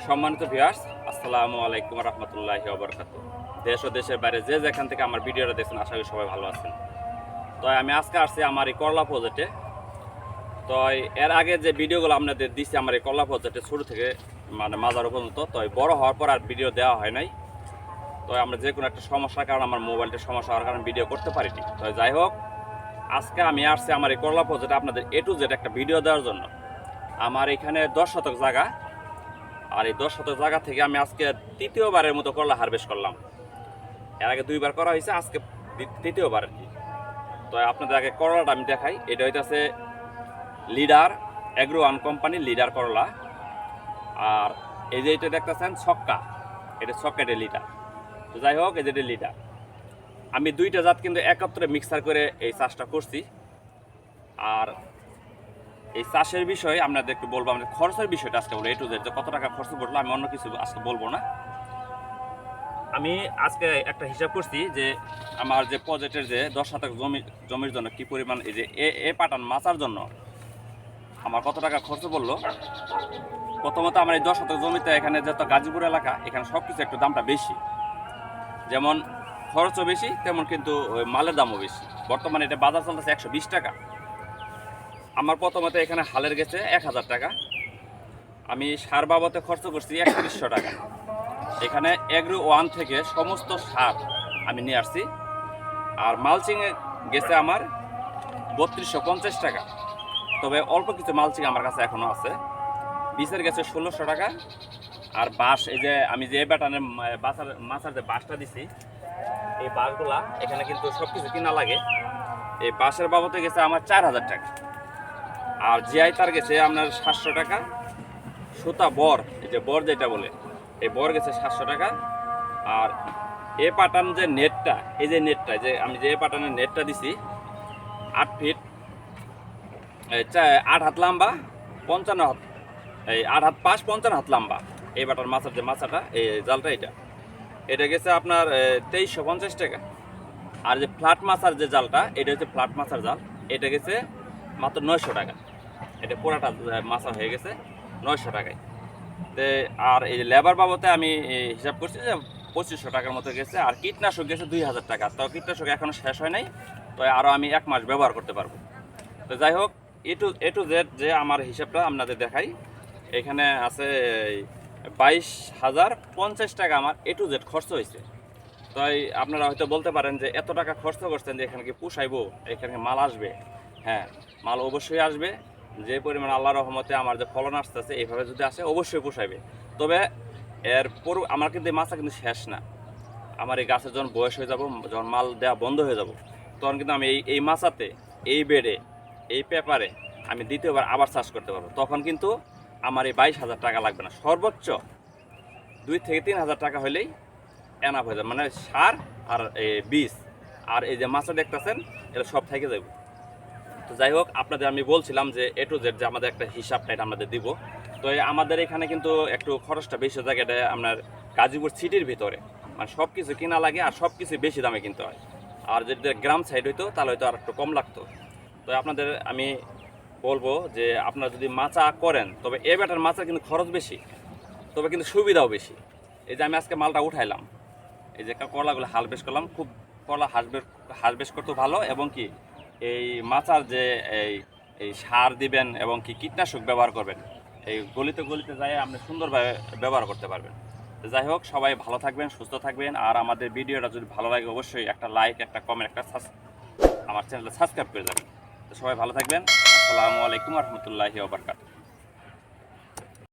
সম্মানিত ভিউয়ার্স, আসসালামু আলাইকুম রহমতুল্লাহি ওয়া বারাকাতুহু। দেশ ও দেশের বাইরে যে যেখান থেকে আমার ভিডিওটা দেখছেন, আশা করি সবাই ভালো আছেন। তো আমি আজকে আসছি আমার এই করলা প্রজেক্টে। তো এর আগে যে ভিডিওগুলো আপনাদের দিচ্ছি আমার এই করলা প্রজেক্টে শুরু থেকে মানে মাজার পর্যন্ত, তো বড় হওয়ার পর আর ভিডিও দেওয়া হয় নাই। তো আমরা যে কোনো একটা সমস্যার কারণে আমার মোবাইলটার সমস্যা হওয়ার কারণে ভিডিও করতে পারিনি। তো যাই হোক, আজকে আমি আসছি আমার এই করলা প্রজেক্টে আপনাদের A to Z একটা ভিডিও দেওয়ার জন্য। আমার এখানে 10 শতক জায়গা, আর এই 10 শতক জায়গা থেকে আমি আজকে তৃতীয়বারের মতো করলা হারভেস্ট করলাম। এর আগে 2বার করা হয়েছে, আজকে তৃতীয়বার আর কি। তো আপনাদের আগে করলাটা আমি দেখাই। এটা হইতেছে leader agro one company leader করলা। আর এই যে এটা দেখতেছেন ছক্কা, এটা ছক্কা, এটা লিডার। তো যাই হোক, এই যে এটা লিডার। আমি দুইটা জাত কিন্তু একত্রে মিক্সার করে এই চাষটা করছি। আর এই চাষের বিষয়ে আপনাদের একটু বলবো, আমাদের খরচের বিষয়টা আজকে বলবো। A to Z যে কত টাকা খরচ পড়লো, আমি অন্য কিছু আজকে বলবো না। আমি আজকে একটা হিসাব করছি যে আমার যে প্রজেক্টের যে 10 শতক জমির জন্য কি পরিমাণ এই যে এ পাটান মাচার জন্য আমার কত টাকা খরচ পড়লো। প্রথমত আমার এই 10 শতক জমিতে এখানে যত গাজীপুর এলাকা, এখানে সব কিছু একটু দামটা বেশি। যেমন খরচও বেশি, তেমন কিন্তু মালের দামও বেশি। বর্তমানে এটা বাজার চলতেছে 120 টাকা। আমার প্রথমত এখানে হালের গেছে 1000 টাকা। আমি সার বাবদে খরচ করছি 3100 টাকা। এখানে এগ্রো ওয়ান থেকে সমস্ত সার আমি নিয়ে আসছি। আর মালচিংয়ে গেছে আমার 3250 টাকা। তবে অল্প কিছু মালচিং আমার কাছে এখনও আছে। বীজের গেছে 1600 টাকা। আর বাঁশ, এই যে আমি যে ব্যাটানের মাছার যে বাঁশটা দিছি, এই বাঁশগুলা এখানে কিন্তু সব কিছু কিনা লাগে। এই বাঁশের বাবদে গেছে আমার 4000 টাকা। আর জিআই তার গেছে আপনার 700 টাকা। সুতা বর, এই যে বর যেটা বলে, এই বর গেছে 700 টাকা। আর এ পাটান যে নেটটা, এই যে নেটটা, যে আমি যে পাটানের নেটটা দিছি 8 ফিট 8 হাত লম্বা, 55 হাত, এই 8 হাত পাশ 55 হাত লম্বা। এই বাটার মাছার যে মাছাটা, এই জালটা, এটা গেছে আপনার 2350 টাকা। আর যে ফ্ল্যাট মাছার যে জালটা, এটা হচ্ছে ফ্ল্যাট মাছার জাল, এটা গেছে মাত্র 900 টাকা। এটা পুরাটা মাছা হয়ে গেছে 900 টাকায়। আর এই লেবার বাবদে আমি হিসাব করছি যে 2500 টাকার মতো গেছে। আর কীটনাশক গেছে 2000 টাকা। তো কীটনাশক এখনও শেষ হয় নাই, তো আরও আমি 1 মাস ব্যবহার করতে পারবো। তো যাই হোক, A to Z যে আমার হিসাবটা আপনাদের দেখাই। এখানে আছে 22,050 টাকা আমার A to Z খরচ হয়েছে। তাই আপনারা হয়তো বলতে পারেন যে এত টাকা খরচ করছেন, যে এখানে কি পুষাইবো, এখানে মাল আসবে? হ্যাঁ, মাল অবশ্যই আসবে। যে পরিমাণ আল্লাহর রহমতে আমার যে ফলন আসতেছে, এইভাবে যদি আসে অবশ্যই পুষাইবে। তবে আমার কিন্তু এই মাছটা কিন্তু শেষ না। আমার এই গাছের যখন বয়স হয়ে যাব, যখন মাল দেওয়া বন্ধ হয়ে যাব, তখন কিন্তু আমি এই মাছাতে, এই বেডে, এই পেপারে আমি দ্বিতীয়বার আবার চাষ করতে পারবো। তখন কিন্তু আমার এই 22,000 টাকা লাগবে না, সর্বোচ্চ 2 থেকে 3,000 টাকা হলেই এনাফ হয়ে যাবে। মানে সার আর বীজ আর এই যে মাছটা দেখতেছেন, এটা সব থেকে যাবে। তো যাই হোক, আপনাদের আমি বলছিলাম যে A to Z যে আমাদের একটা হিসাবটা এটা আমাদের দিব। তো আমাদের এখানে কিন্তু একটু খরচটা বেশি থাকে। এটা আপনার গাজীপুর সিটির ভিতরে, মানে সব কিছু কিনা লাগে আর সব কিছু বেশি দামে কিনতে হয়। আর যদি গ্রাম সাইড হইতো তাহলে হয়তো আর একটু কম লাগতো। তো আপনাদের আমি বলবো যে আপনারা যদি মাচা করেন, তবে এ ব্যাটার মাচা কিন্তু খরচ বেশি, তবে কিন্তু সুবিধাও বেশি। এই যে আমি আজকে মালটা উঠাইলাম, এই যে করলাগুলো হারভেস্ট করলাম, খুব করলা হারভেস্ট করতে ভালো। এবং কি এই মাচার যে এই সার দিবেন এবং কি কীটনাশক ব্যবহার করবেন, এই গলিতে গলিতে যাই আপনি সুন্দরভাবে ব্যবহার করতে পারবেন। যাই হোক, সবাই ভালো থাকবেন, সুস্থ থাকবেন। আর আমাদের ভিডিওটা যদি ভালো লাগে, অবশ্যই একটা লাইক, একটা কমেন্ট, আমার চ্যানেলটা সাবস্ক্রাইব করে যাবেন। তো সবাই ভালো থাকবেন। আসসালামু আলাইকুম রহমতুল্লাহি ওয়া বারাকাতুহু।